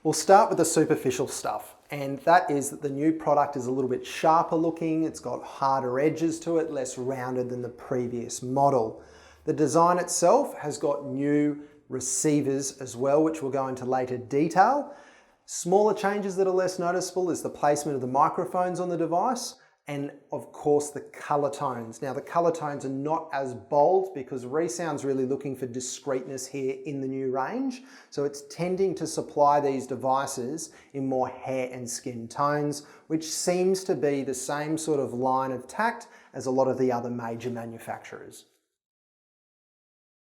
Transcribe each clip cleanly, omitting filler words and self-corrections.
We'll start with the superficial stuff, and that is that the new product is a little bit sharper looking, it's got harder edges to it, less rounded than the previous model. The design itself has got new receivers as well, which we'll go into later detail. Smaller changes that are less noticeable is the placement of the microphones on the device, and of course the color tones. Now the color tones are not as bold because ReSound's really looking for discreetness here in the new range. So it's tending to supply these devices in more hair and skin tones, which seems to be the same sort of line of tact as a lot of the other major manufacturers.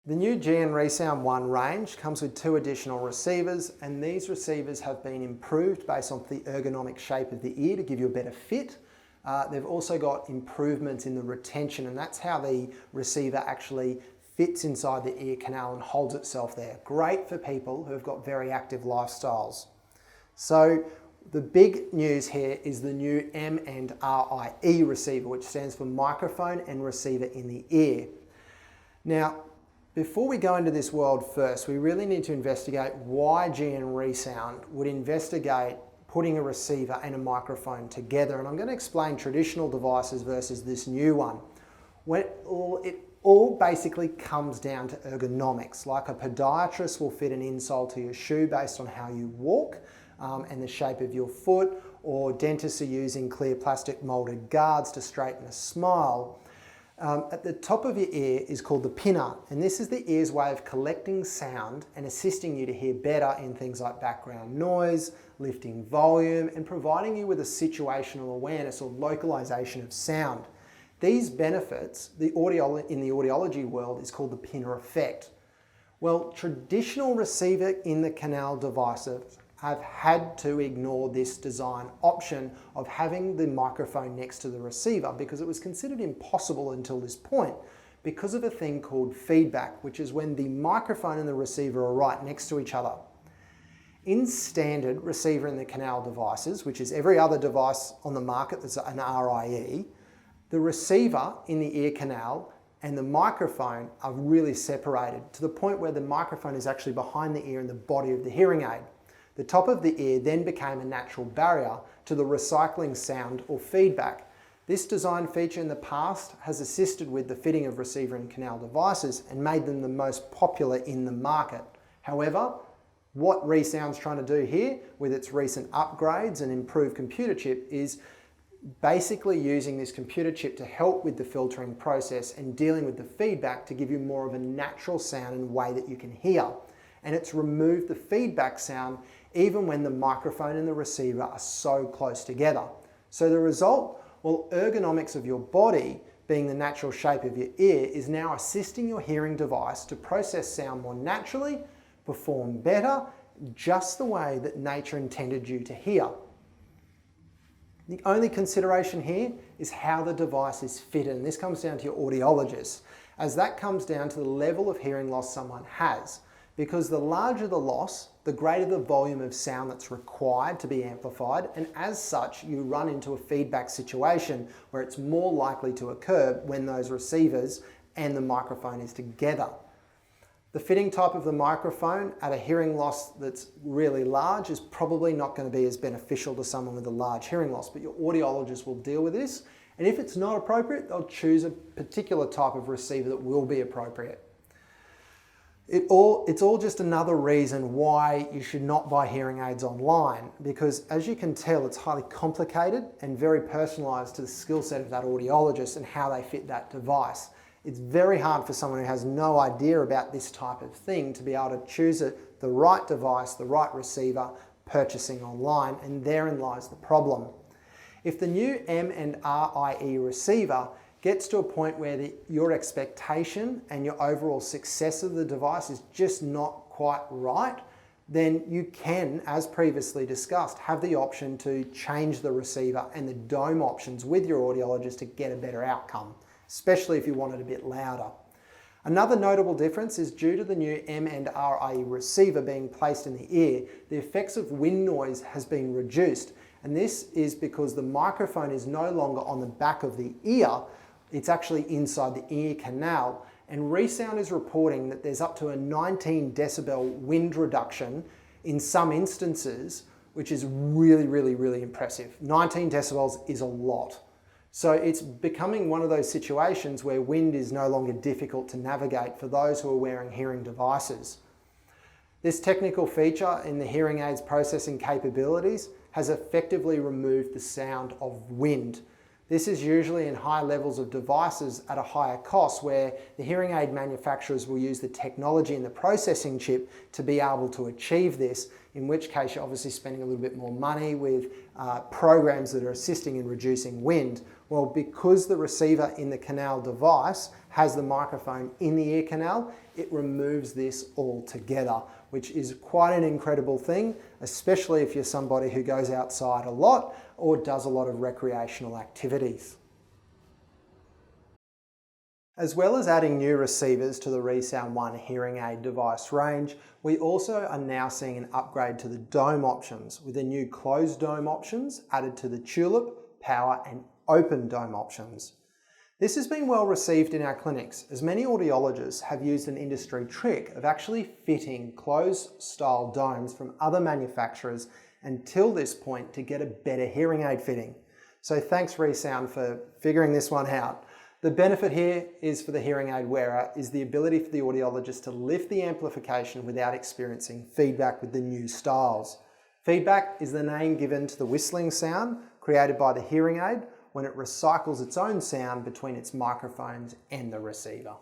The new ReSound ONE range comes with 2 additional receivers, and these receivers have been improved based on the ergonomic shape of the ear to give you a better fit. They've also got improvements in the retention, and that's how the receiver actually fits inside the ear canal and holds itself there. Great for people who have got very active lifestyles. So the big news here is the new M&RIE receiver, which stands for microphone and receiver in the ear. Now, before we go into this world first, we really need to investigate why GN ReSound would investigate putting a receiver and a microphone together. And I'm going to explain traditional devices versus this new one. It all basically comes down to ergonomics. Like a podiatrist will fit an insole to your shoe based on how you walk and the shape of your foot, or dentists are using clear plastic molded guards to straighten a smile. At the top of your ear is called the pinna, and this is the ear's way of collecting sound and assisting you to hear better in things like background noise, lifting volume, and providing you with a situational awareness or localization of sound. These benefits, in the audiology world, is called the pinna effect. Well, traditional receiver in the canal devices have had to ignore this design option of having the microphone next to the receiver because it was considered impossible until this point because of a thing called feedback, which is when the microphone and the receiver are right next to each other. In standard receiver in the canal devices, which is every other device on the market that's an RIE, the receiver in the ear canal and the microphone are really separated to the point where the microphone is actually behind the ear and the body of the hearing aid. The top of the ear then became a natural barrier to the recycling sound or feedback. This design feature in the past has assisted with the fitting of receiver and canal devices and made them the most popular in the market. However, what ReSound's trying to do here with its recent upgrades and improved computer chip is basically using this computer chip to help with the filtering process and dealing with the feedback to give you more of a natural sound and way that you can hear. And it's removed the feedback sound even when the microphone and the receiver are so close together. So the result, well, ergonomics of your body, being the natural shape of your ear, is now assisting your hearing device to process sound more naturally, perform better, just the way that nature intended you to hear. The only consideration here is how the device is fitted, and this comes down to your audiologist, as that comes down to the level of hearing loss someone has. Because the larger the loss, the greater the volume of sound that's required to be amplified, and as such, you run into a feedback situation where it's more likely to occur when those receivers and the microphone is together. The fitting type of the microphone at a hearing loss that's really large is probably not going to be as beneficial to someone with a large hearing loss, but your audiologist will deal with this, and if it's not appropriate, they'll choose a particular type of receiver that will be appropriate. It's all just another reason why you should not buy hearing aids online, because as you can tell, it's highly complicated and very personalized to the skill set of that audiologist and how they fit that device. It's very hard for someone who has no idea about this type of thing to be able to choose the right device, the right receiver, purchasing online, and therein lies the problem. If the new M&RIE receiver gets to a point where your expectation and your overall success of the device is just not quite right, then you can, as previously discussed, have the option to change the receiver and the dome options with your audiologist to get a better outcome, especially if you want it a bit louder. Another notable difference is due to the new M&RIE receiver being placed in the ear, the effects of wind noise has been reduced, and this is because the microphone is no longer on the back of the ear, It's actually inside the ear canal, and ReSound is reporting that there's up to a 19 decibel wind reduction in some instances, which is really impressive. 19 decibels is a lot. So it's becoming one of those situations where wind is no longer difficult to navigate for those who are wearing hearing devices. This technical feature in the hearing aids processing capabilities has effectively removed the sound of wind. This is usually in high levels of devices at a higher cost, where the hearing aid manufacturers will use the technology in the processing chip to be able to achieve this, in which case you're obviously spending a little bit more money with programs that are assisting in reducing wind. Well, because the receiver in the canal device has the microphone in the ear canal, it removes this altogether, which is quite an incredible thing, especially if you're somebody who goes outside a lot or does a lot of recreational activities. As well as adding new receivers to the ReSound ONE hearing aid device range, we also are now seeing an upgrade to the dome options, with the new closed dome options added to the tulip, power and open dome options. This has been well received in our clinics, as many audiologists have used an industry trick of actually fitting closed style domes from other manufacturers until this point to get a better hearing aid fitting. So thanks ReSound for figuring this one out. The benefit here is for the hearing aid wearer is the ability for the audiologist to lift the amplification without experiencing feedback with the new styles. Feedback is the name given to the whistling sound created by the hearing aid when it recycles its own sound between its microphones and the receiver.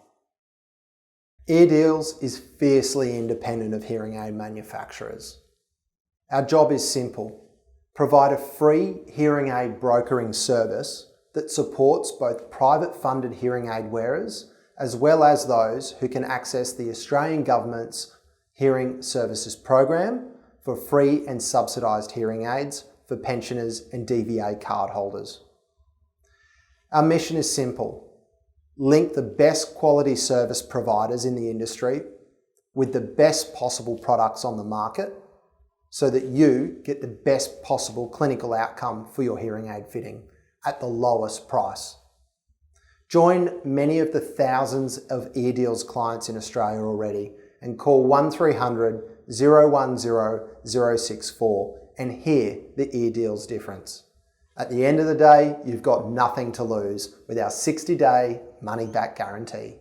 EarDeals is fiercely independent of hearing aid manufacturers. Our job is simple: provide a free hearing aid brokering service that supports both private funded hearing aid wearers as well as those who can access the Australian Government's Hearing Services Program for free and subsidised hearing aids for pensioners and DVA card holders. Our mission is simple: link the best quality service providers in the industry with the best possible products on the market so that you get the best possible clinical outcome for your hearing aid fitting at the lowest price. Join many of the thousands of EarDeals clients in Australia already and call 1300 010 064 and hear the EarDeals difference. At the end of the day, you've got nothing to lose with our 60-day money-back guarantee.